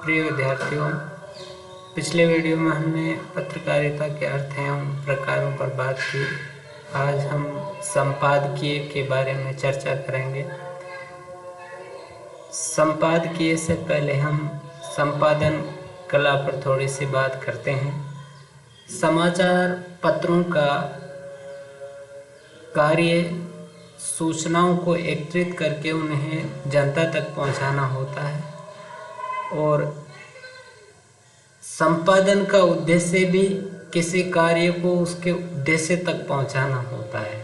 प्रिय विद्यार्थियों, पिछले वीडियो में हमने पत्रकारिता के अर्थ एवं प्रकारों पर बात की। आज हम संपादकीय के बारे में चर्चा करेंगे। संपादकीय से पहले हम संपादन कला पर थोड़ी सी बात करते हैं। समाचार पत्रों का कार्य सूचनाओं को एकत्रित करके उन्हें जनता तक पहुंचाना होता है और संपादन का उद्देश्य भी किसी कार्य को उसके उद्देश्य तक पहुंचाना होता है।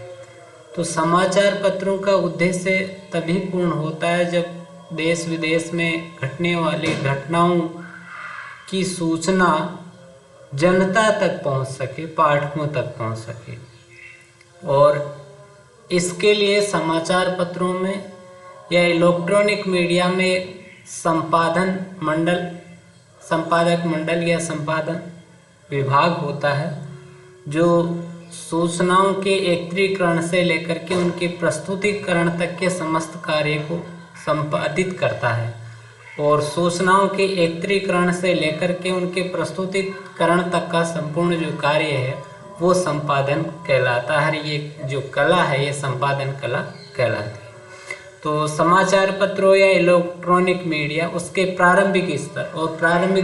तो समाचार पत्रों का उद्देश्य तभी पूर्ण होता है जब देश विदेश में घटने वाली घटनाओं की सूचना जनता तक पहुंच सके, पाठकों तक पहुंच सके। और इसके लिए समाचार पत्रों में या इलेक्ट्रॉनिक मीडिया में संपादक मंडल या संपादन विभाग होता है, जो सूचनाओं के एकत्रीकरण से लेकर के उनके प्रस्तुतिकरण तक के समस्त कार्य को संपादित करता है। और सूचनाओं के एकत्रीकरण से लेकर के उनके प्रस्तुतिकरण तक का संपूर्ण जो कार्य है वो संपादन कहलाता है। ये जो कला है ये संपादन कला कहलाती है। तो समाचार पत्रों या इलेक्ट्रॉनिक मीडिया उसके प्रारंभिक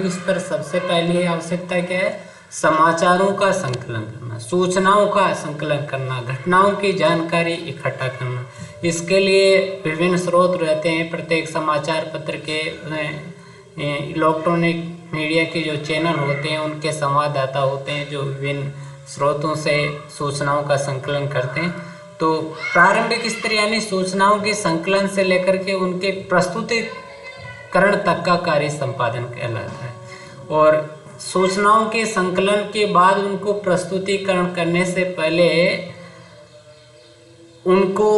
स्तर सबसे पहली आवश्यकता क्या है? समाचारों का संकलन करना, सूचनाओं का संकलन करना, घटनाओं की जानकारी इकट्ठा करना। इसके लिए विभिन्न स्रोत रहते हैं। प्रत्येक समाचार पत्र के इलेक्ट्रॉनिक मीडिया के जो चैनल होते हैं उनके संवाददाता होते हैं जो विभिन्न स्रोतों से सूचनाओं का संकलन करते हैं। तो प्रारंभिक स्तर यानी सूचनाओं के संकलन से लेकर के उनके प्रस्तुतिकरण तक का कार्य संपादन कहलाता है। और सूचनाओं के संकलन के बाद उनको प्रस्तुतिकरण करने से पहले उनको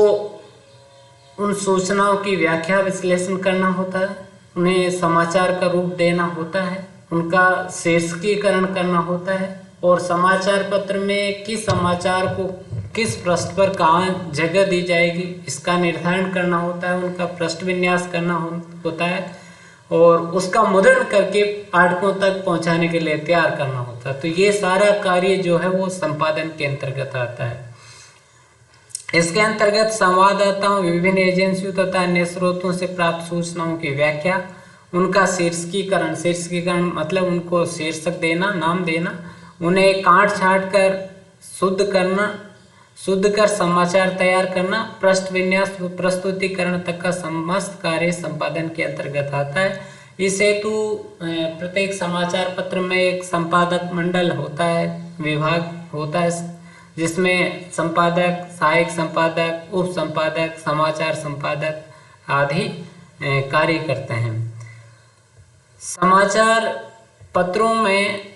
उन सूचनाओं की व्याख्या विश्लेषण करना होता है, उन्हें समाचार का रूप देना होता है, उनका शीर्षकीकरण करना होता है और समाचार पत्र में किस समाचार को किस पृष्ठ पर कहाँ जगह दी जाएगी इसका निर्धारण करना होता है, उनका पृष्ठ विन्यास करना होता है और उसका मुद्रण करके पाठकों तक पहुंचाने के लिए तैयार करना होता है। तो ये सारा कार्य जो है वो संपादन के अंतर्गत आता है। इसके अंतर्गत संवाददाताओं, विभिन्न एजेंसियों तथा अन्य स्रोतों से प्राप्त सूचनाओं की व्याख्या, उनका शीर्षकीकरण मतलब उनको शीर्षक देना, नाम देना, उन्हें काट छाट कर शुद्ध कर समाचार तैयार करना, पृष्ठ विन्यास, प्रस्तुतिकरण तक का समस्त कार्य संपादन के अंतर्गत आता है। इस हेतु प्रत्येक समाचार पत्र में एक संपादक मंडल होता है, विभाग होता है, जिसमें संपादक, सहायक संपादक, उप संपादक, समाचार संपादक आदि कार्य करते हैं। समाचार पत्रों में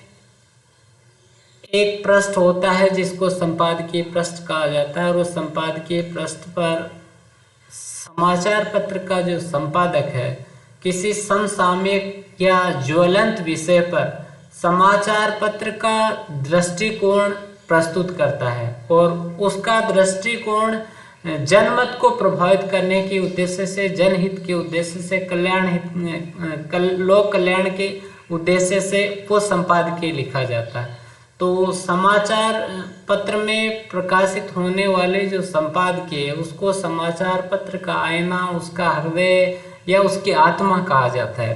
एक पृष्ठ होता है जिसको संपादकीय पृष्ठ कहा जाता है और उस संपादकीय पृष्ठ पर समाचार पत्र का जो संपादक है किसी समसामयिक या ज्वलंत विषय पर समाचार पत्र का दृष्टिकोण प्रस्तुत करता है और उसका दृष्टिकोण जनमत को प्रभावित करने के उद्देश्य से, जनहित के उद्देश्य से, लोक कल्याण के उद्देश्य से वो संपादकीय लिखा जाता है। तो समाचार पत्र में प्रकाशित होने वाले जो संपादकीय है उसको समाचार पत्र का आईना, उसका हृदय या उसकी आत्मा कहा जाता है।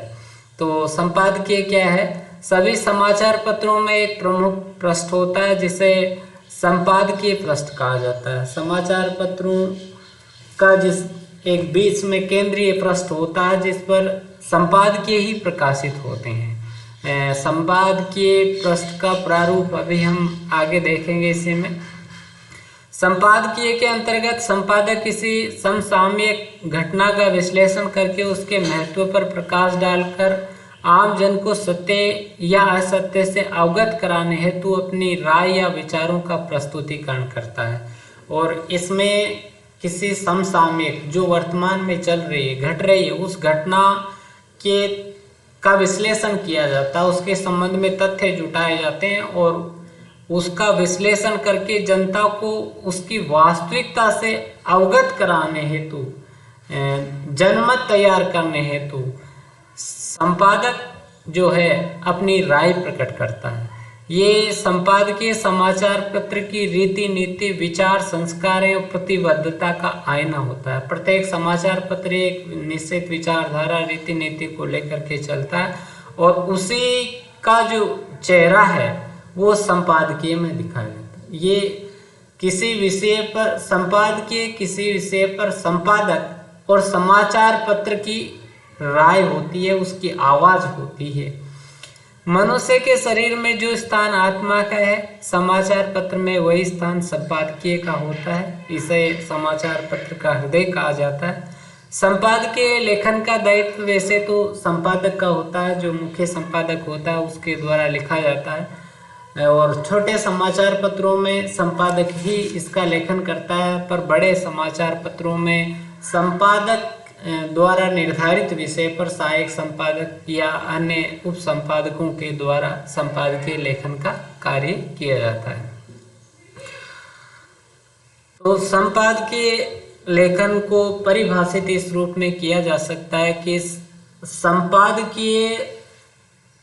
तो संपादकीय क्या है? सभी समाचार पत्रों में एक प्रमुख पृष्ठ होता है जिसे संपादकीय पृष्ठ कहा जाता है। समाचार पत्रों का जिस एक बीच में केंद्रीय पृष्ठ होता है जिस पर संपादकीय ही प्रकाशित होते हैं। संपादकीय पृष्ठ का प्रारूप अभी हम आगे देखेंगे इसी में। संपादकीय के अंतर्गत संपादक किसी समसामयिक घटना का विश्लेषण करके उसके महत्व पर प्रकाश डालकर आम जन को सत्य या असत्य से अवगत कराने हेतु अपनी राय या विचारों का प्रस्तुतिकरण करता है। और इसमें किसी समसामयिक जो वर्तमान में चल रही है, घट रही है, उस घटना का विश्लेषण किया जाता है, उसके संबंध में तथ्य जुटाए जाते हैं और उसका विश्लेषण करके जनता को उसकी वास्तविकता से अवगत कराने हेतु, जनमत तैयार करने हेतु संपादक जो है अपनी राय प्रकट करता है। ये संपादकीय समाचार पत्र की रीति नीति, विचार, संस्कार एवं प्रतिबद्धता का आईना होता है। प्रत्येक समाचार पत्र एक निश्चित विचारधारा, रीति नीति को लेकर के चलता है और उसी का जो चेहरा है वो संपादकीय में दिखाया जाता है। ये किसी विषय पर संपादकीय, किसी विषय पर संपादक और समाचार पत्र की राय होती है, उसकी आवाज होती है। मनुष्य के शरीर में जो स्थान आत्मा का है, समाचार पत्र में वही स्थान संपादकीय का होता है। इसे समाचार पत्र का हृदय कहा जाता है। संपादकीय लेखन का दायित्व वैसे तो संपादक का होता है, जो मुख्य संपादक होता है उसके द्वारा लिखा जाता है, और छोटे समाचार पत्रों में संपादक ही इसका लेखन करता है। पर बड़े समाचार पत्रों में संपादक द्वारा निर्धारित विषय पर सहायक संपादक या अन्य उप संपादकों के द्वारा संपादकीय लेखन का कार्य किया जाता है। तो संपादकीय लेखन को परिभाषित इस रूप में किया जा सकता है कि संपादकीय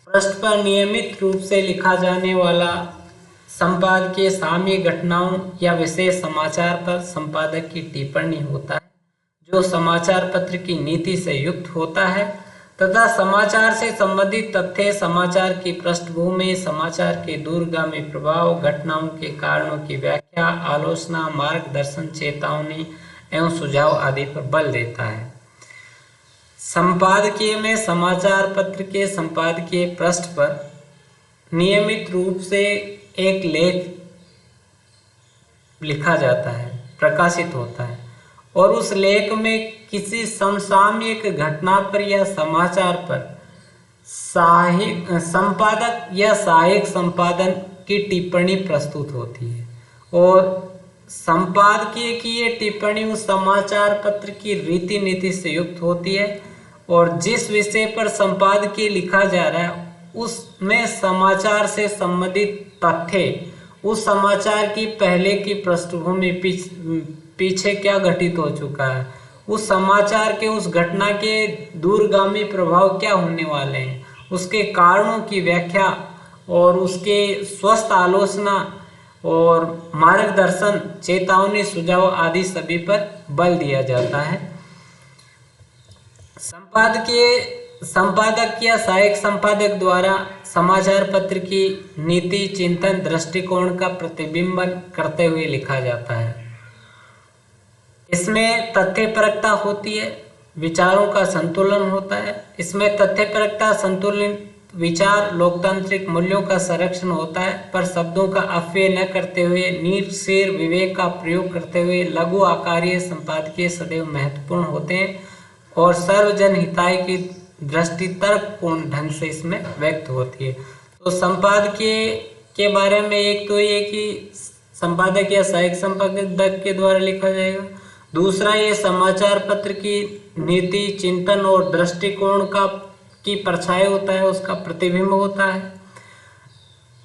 पृष्ठ पर नियमित रूप से लिखा जाने वाला संपादकीय सामयिक घटनाओं या विशेष समाचार पर संपादक की टिप्पणी होता है, जो समाचार पत्र की नीति से युक्त होता है तथा समाचार से संबंधित तथ्य, समाचार की पृष्ठभूमि, समाचार के दूरगामी प्रभाव, घटनाओं के कारणों की व्याख्या, आलोचना, मार्गदर्शन, चेतावनी एवं सुझाव आदि पर बल देता है। संपादकीय में समाचार पत्र के संपादकीय पृष्ठ पर नियमित रूप से एक लेख लिखा जाता है, प्रकाशित होता है, और उस लेख में किसी समसामयिक घटना पर या समाचार पर संपादक या सहायक संपादन की टिप्पणी प्रस्तुत होती है, और संपादकीय की ये टिप्पणी उस समाचार पत्र की रीति नीति से युक्त होती है, और जिस विषय पर संपादकीय लिखा जा रहा है उसमें समाचार से संबंधित तथ्य, उस समाचार की पहले की पृष्ठभूमि, पीछे क्या घटित हो चुका है, उस समाचार के, उस घटना के दूरगामी प्रभाव क्या होने वाले हैं, उसके कारणों की व्याख्या और उसके स्वस्थ आलोचना और मार्गदर्शन, चेतावनी, सुझाव आदि सभी पर बल दिया जाता है। संपादक या सहायक संपादक द्वारा समाचार पत्र की नीति, चिंतन, दृष्टिकोण का प्रतिबिंबन करते हुए लिखा जाता है। इसमें तथ्यपरकता होती है, विचारों का संतुलन होता है। इसमें तथ्यपरकता, संतुलित विचार, लोकतांत्रिक मूल्यों का संरक्षण होता है, पर शब्दों का अपव्यय न करते हुए निरसीर विवेक का प्रयोग करते हुए लघु आकारीय संपादकीय सदैव महत्वपूर्ण होते हैं और सर्वजन हिताय की दृष्टि तर्कपूर्ण ढंग से इसमें व्यक्त होती है। तो संपादकीय के बारे में एक तो ये कि संपादक या सहायक संपादक के द्वारा लिखा जाएगा। दूसरा, ये समाचार पत्र की नीति, चिंतन और दृष्टिकोण की परछाई होता है, उसका प्रतिबिंब होता है।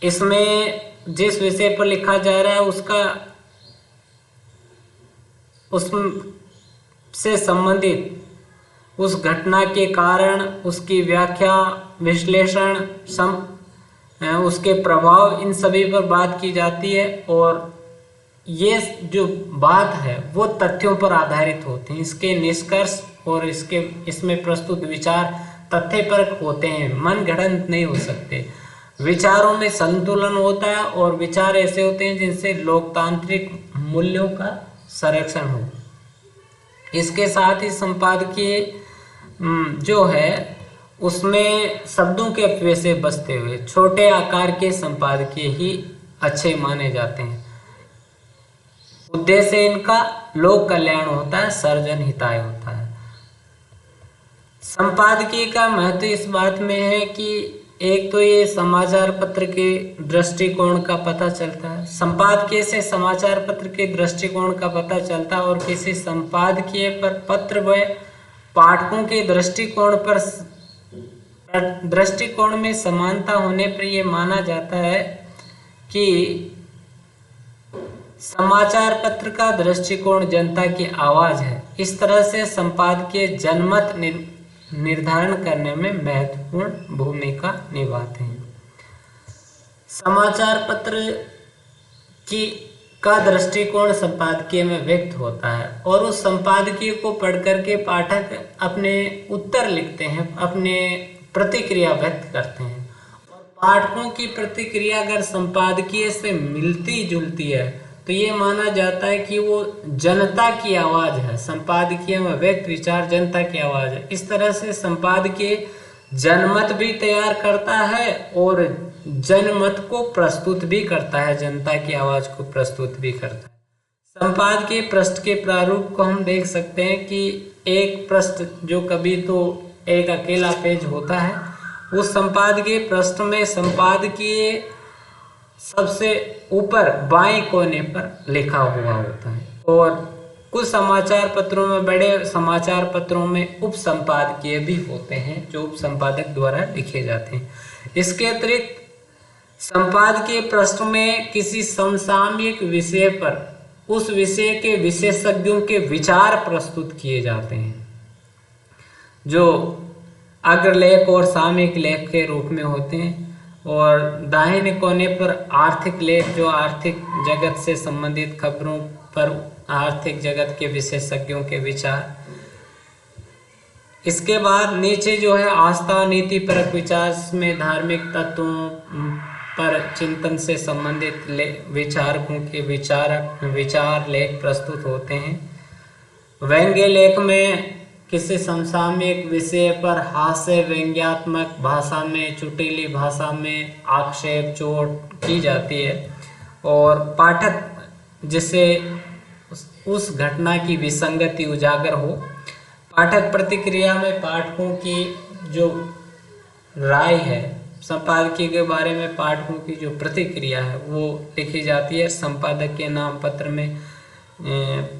इसमें जिस विषय पर लिखा जा रहा है उससे संबंधित उस घटना के कारण, उसकी व्याख्या, विश्लेषण, उसके प्रभाव, इन सभी पर बात की जाती है, और ये जो बात है वो तथ्यों पर आधारित होते हैं। इसके निष्कर्ष और इसमें प्रस्तुत विचार तथ्यपरक होते हैं, मन गढ़ंत नहीं हो सकते। विचारों में संतुलन होता है और विचार ऐसे होते हैं जिनसे लोकतांत्रिक मूल्यों का संरक्षण हो। इसके साथ ही संपादकीय जो है उसमें शब्दों के अपव्यय से बचते हुए छोटे आकार के संपादकीय ही अच्छे माने जाते हैं। उद्देश्य इनका लोक कल्याण होता है, सर्वजन हिताय होता है। संपादकीय का महत्व इस बात में है कि एक तो ये समाचार पत्र के दृष्टिकोण का पता चलता है, संपादकीय से समाचार पत्र के दृष्टिकोण का पता चलता है, और किसी संपादकीय पर पत्र व पाठकों के दृष्टिकोण में समानता होने पर यह माना जाता है कि समाचार पत्र का दृष्टिकोण जनता की आवाज है। इस तरह से संपादकीय जनमत निर्धारण करने में महत्वपूर्ण भूमिका निभाते हैं। समाचार पत्र की का दृष्टिकोण संपादकीय में व्यक्त होता है और उस संपादकीय को पढ़ करके पाठक अपने उत्तर लिखते हैं, अपने प्रतिक्रिया व्यक्त करते हैं। और पाठकों की प्रतिक्रिया अगर संपादकीय से मिलती जुलती है तो ये माना जाता है कि वो जनता की आवाज़ है। संपादकीय में व्यक्त विचार जनता की आवाज़ है। इस तरह से संपादकीय जनमत भी तैयार करता है और जनमत को प्रस्तुत भी करता है, जनता की आवाज को प्रस्तुत भी करता है। संपादकीय पृष्ठ के प्रारूप को हम देख सकते हैं कि एक पृष्ठ जो कभी तो एक अकेला पेज होता है, उस संपादकीय पृष्ठ में संपादकीय सबसे ऊपर बाएं कोने पर लिखा हुआ होता है और कुछ समाचार पत्रों में, बड़े समाचार पत्रों में उप संपादकीय भी होते हैं जो उप संपादक द्वारा लिखे जाते हैं। इसके अतिरिक्त संपादकीय पृष्ठ में किसी समसामयिक विषय पर उस विषय के विशेषज्ञों के विचार प्रस्तुत किए जाते हैं जो अग्रलेख और सामयिक लेख के रूप में होते हैं। और दाहिने कोने पर आर्थिक लेख जो आर्थिक जगत से संबंधित खबरों पर आर्थिक जगत के विशेषज्ञों के विचार। इसके बाद नीचे जो है आस्था नीति परक विचार में धार्मिक तत्वों पर चिंतन से संबंधित विचारकों के विचार लेख प्रस्तुत होते हैं। व्यंग्य लेख में किसी समसामयिक विषय पर हास्य व्यंग्यात्मक भाषा में, चुटीली भाषा में आक्षेप चोट की जाती है और पाठक जिससे उस घटना की विसंगति उजागर हो। पाठक प्रतिक्रिया में पाठकों की जो राय है संपादकीय के बारे में, पाठकों की जो प्रतिक्रिया है वो लिखी जाती है। संपादक के नाम पत्र में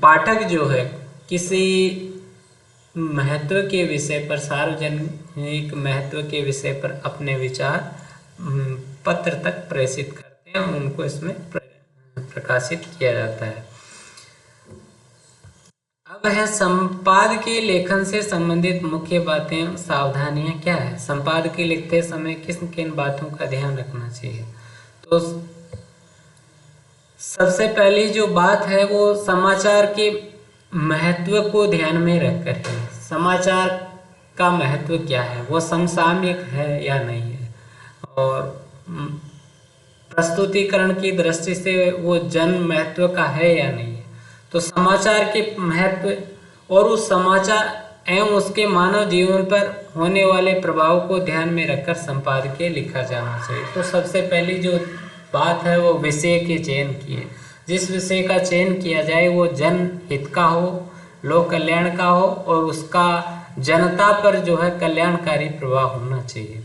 पाठक जो है किसी महत्व के विषय पर, सार्वजनिक महत्व के विषय पर अपने विचार पत्र तक प्रेषित करते हैं, उनको इसमें प्रकाशित किया जाता है। अब है संपादकीय लेखन से संबंधित मुख्य बातें, सावधानियां क्या है। संपादकीय लिखते समय किन किन बातों का ध्यान रखना चाहिए। तो सबसे पहली जो बात है वो समाचार के महत्व को ध्यान में रखकर है। समाचार का महत्व क्या है, वो समसामयिक है या नहीं है, और प्रस्तुतिकरण की दृष्टि से वो जन महत्व का है या नहीं है। तो समाचार के महत्व और उस समाचार एवं उसके मानव जीवन पर होने वाले प्रभाव को ध्यान में रखकर संपादकीय लिखा जाना चाहिए। तो सबसे पहली जो बात है वो विषय के चयन की है। जिस विषय का चयन किया जाए वो जनहित का हो, लोक कल्याण का हो और उसका जनता पर जो है कल्याणकारी प्रभाव होना चाहिए।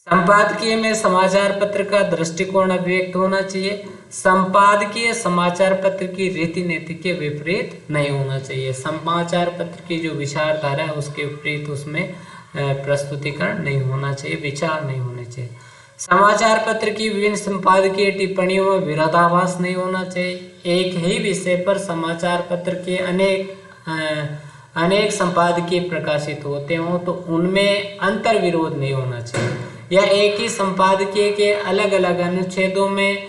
संपादकीय में समाचार पत्र का दृष्टिकोण अभिव्यक्त होना चाहिए। संपादकीय समाचार पत्र की रीति नीति के विपरीत नहीं होना चाहिए। समाचार पत्र की जो विचारधारा है उसके विपरीत उसमें प्रस्तुतिकरण नहीं होना चाहिए, विचार नहीं होने चाहिए। समाचार पत्र की विभिन्न संपादकीय टिप्पणियों में विरोधाभास नहीं होना चाहिए। एक ही विषय पर समाचार पत्र के अनेक संपादकीय प्रकाशित होते हों तो उनमें अंतर विरोध नहीं होना चाहिए, या एक ही संपादकीय के अलग अलग अनुच्छेदों में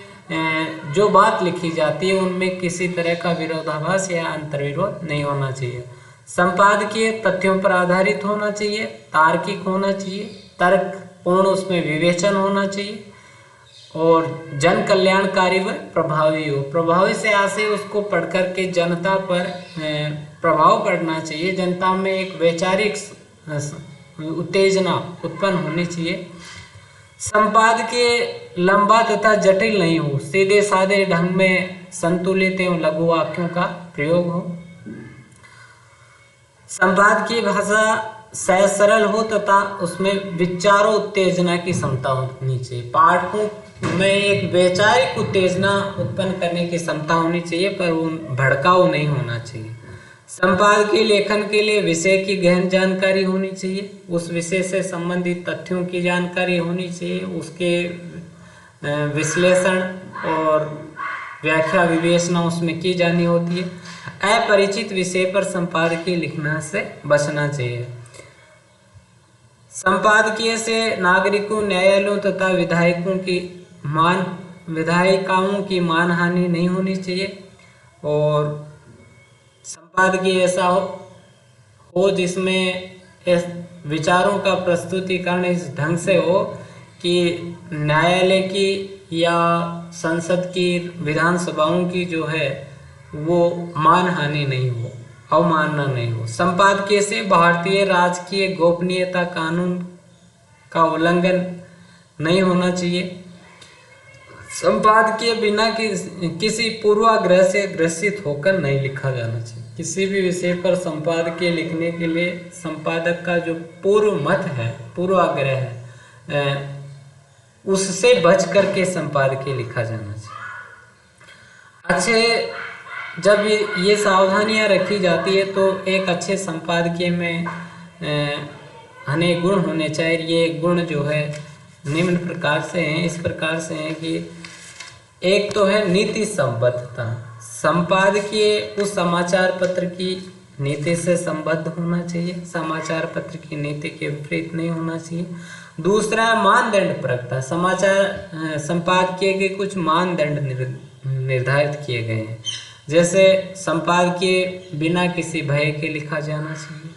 जो बात लिखी जाती है उनमें किसी तरह का विरोधाभास या अंतर विरोध नहीं होना चाहिए। संपादकीय तथ्यों पर आधारित होना चाहिए, तार्किक होना चाहिए, तर्कपूर्ण उसमें विवेचन होना चाहिए और जन कल्याणकारी व प्रभावी हो। प्रभावी से आशय उसको पढ़ करके जनता पर प्रभाव पड़ना चाहिए, जनता में एक वैचारिक उत्तेजना उत्पन्न होनी चाहिए। संपादकीय लंबा तथा जटिल नहीं हो, सीधे साधे ढंग में संतुलित एवं लघु वाक्यों का प्रयोग हो। संपादकीय भाषा सहज सरल हो तथा उसमें विचारों उत्तेजना की क्षमता होनी चाहिए। पाठकों में एक वैचारिक उत्तेजना उत्पन्न करने की क्षमता होनी चाहिए, पर वो भड़काऊ नहीं होना चाहिए। संपादकीय लेखन के लिए विषय की गहन जानकारी होनी चाहिए, उस विषय से संबंधित तथ्यों की जानकारी होनी चाहिए, उसके विश्लेषण और व्याख्या विवेचना उसमें की जानी होती है। अपरिचित विषय पर संपादकीय लिखना से बचना चाहिए। संपादकीय से नागरिकों, न्यायालयों तथा विधायिकाओं की मानहानि नहीं होनी चाहिए। और संपादकीय ऐसा हो जिसमें इस विचारों का प्रस्तुतिकरण इस ढंग से हो कि न्यायालय की या संसद की, विधानसभाओं की जो है वो मानहानि नहीं हो, अवमानना नहीं हो। संपादकीय से भारतीय राजकीय गोपनीयता कानून का उल्लंघन नहीं होना चाहिए। संपादकीय बिना किसी पूर्वाग्रह से ग्रसित होकर नहीं लिखा जाना चाहिए। किसी भी विषय पर संपादकीय लिखने के लिए संपादक का जो पूर्व मत है, पूर्वाग्रह है, उससे बच करके संपादकीय लिखा जाना चाहिए। जब ये सावधानियां रखी जाती है तो एक अच्छे संपादकीय में अनेक गुण होने चाहिए। ये गुण जो है निम्न प्रकार से हैं, इस प्रकार से हैं कि एक तो है नीति संबद्धता। संपादकीय उस समाचार पत्र की नीति से संबद्ध होना चाहिए, समाचार पत्र की नीति के विपरीत नहीं होना चाहिए। दूसरा, मानदंड परखता। संपादकीय के कुछ मानदंड निर्धारित किए गए हैं, जैसे संपादकीय बिना किसी भय के लिखा जाना चाहिए।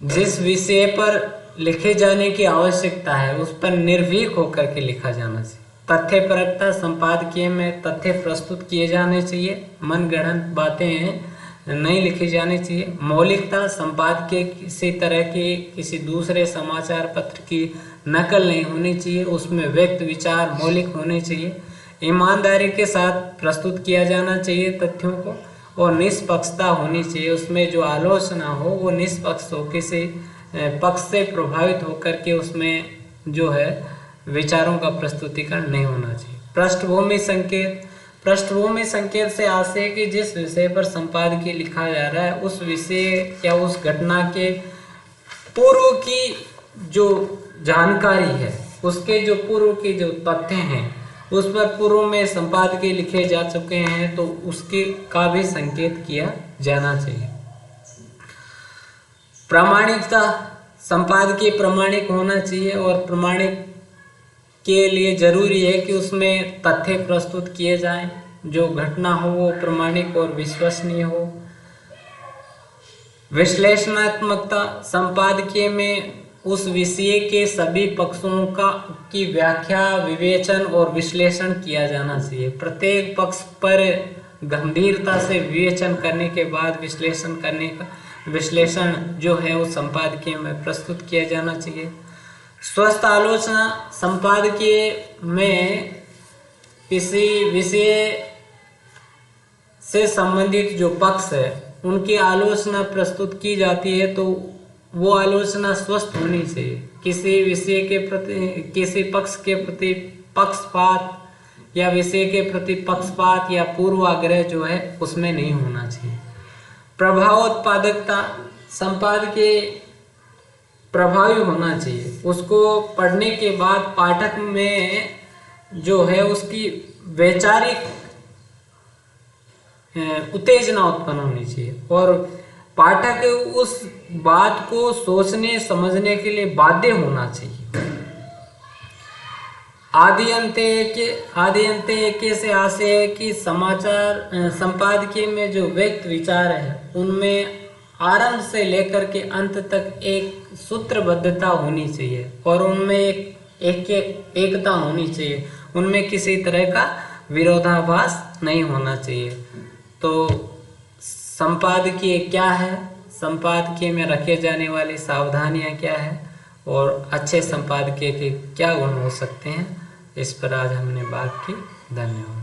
जिस विषय पर लिखे जाने की आवश्यकता है उस पर निर्भीक होकर के लिखा जाना चाहिए। तथ्यपरकता, संपादकीय में तथ्य प्रस्तुत किए जाने चाहिए, मनगढ़ंत बातें नहीं लिखी जानी चाहिए। मौलिकता, संपादकीय किसी तरह की किसी दूसरे समाचार पत्र की नकल नहीं होनी चाहिए, उसमें व्यक्त विचार मौलिक होने चाहिए। ईमानदारी के साथ प्रस्तुत किया जाना चाहिए तथ्यों को, और निष्पक्षता होनी चाहिए। उसमें जो आलोचना हो वो निष्पक्ष हो, किसी पक्ष से प्रभावित होकर के उसमें जो है विचारों का प्रस्तुतिकरण नहीं होना चाहिए। पृष्ठभूमि संकेत, पृष्ठभूमि संकेत से आशय कि जिस विषय पर संपादकीय लिखा जा रहा है उस विषय या उस घटना के पूर्व की जो जानकारी है, उसके जो पूर्व के जो तथ्य हैं उस पर पूर्व में संपादकीय लिखे जा चुके हैं तो उसके का भी संकेत किया जाना चाहिए। प्रामाणिकता, संपादकीय प्रामाणिक होना चाहिए, और प्रामाणिक के लिए जरूरी है कि उसमें तथ्य प्रस्तुत किए जाएं, जो घटना हो वो प्रामाणिक और विश्वसनीय हो। विश्लेषणात्मकता, संपादकीय में उस विषय के सभी पक्षों की व्याख्या, विवेचन और विश्लेषण किया जाना चाहिए। प्रत्येक पक्ष पर गंभीरता से विवेचन करने के बाद विश्लेषण जो है वो संपादकीय में प्रस्तुत किया जाना चाहिए। स्वस्थ आलोचना, संपादकीय में किसी विषय से संबंधित जो पक्ष है उनकी आलोचना प्रस्तुत की जाती है तो वो आलोचना स्वस्थ होनी चाहिए। किसी विषय के प्रति, किसी पक्ष के प्रति पक्षपात या विषय के प्रति पक्षपात या पूर्वाग्रह जो है उसमें नहीं होना चाहिए। प्रभावोत्पादकता, संपादकीय प्रभावी होना चाहिए। उसको पढ़ने के बाद पाठक में जो है उसकी वैचारिक उत्तेजना उत्पन्न होनी चाहिए और पाठक उस बात को सोचने समझने के लिए बाध्य होना चाहिए। आदि अंत एक से आशय है कि संपादकीय में जो व्यक्त विचार है उनमें आरंभ से लेकर के अंत तक एक सूत्रबद्धता होनी चाहिए और उनमें एकता होनी चाहिए, उनमें किसी तरह का विरोधाभास नहीं होना चाहिए। तो संपादकीय क्या है, संपादकीय में रखे जाने वाली सावधानियां क्या है और अच्छे संपादकीय के क्या गुण हो सकते हैं, इस पर आज हमने बात की। धन्यवाद।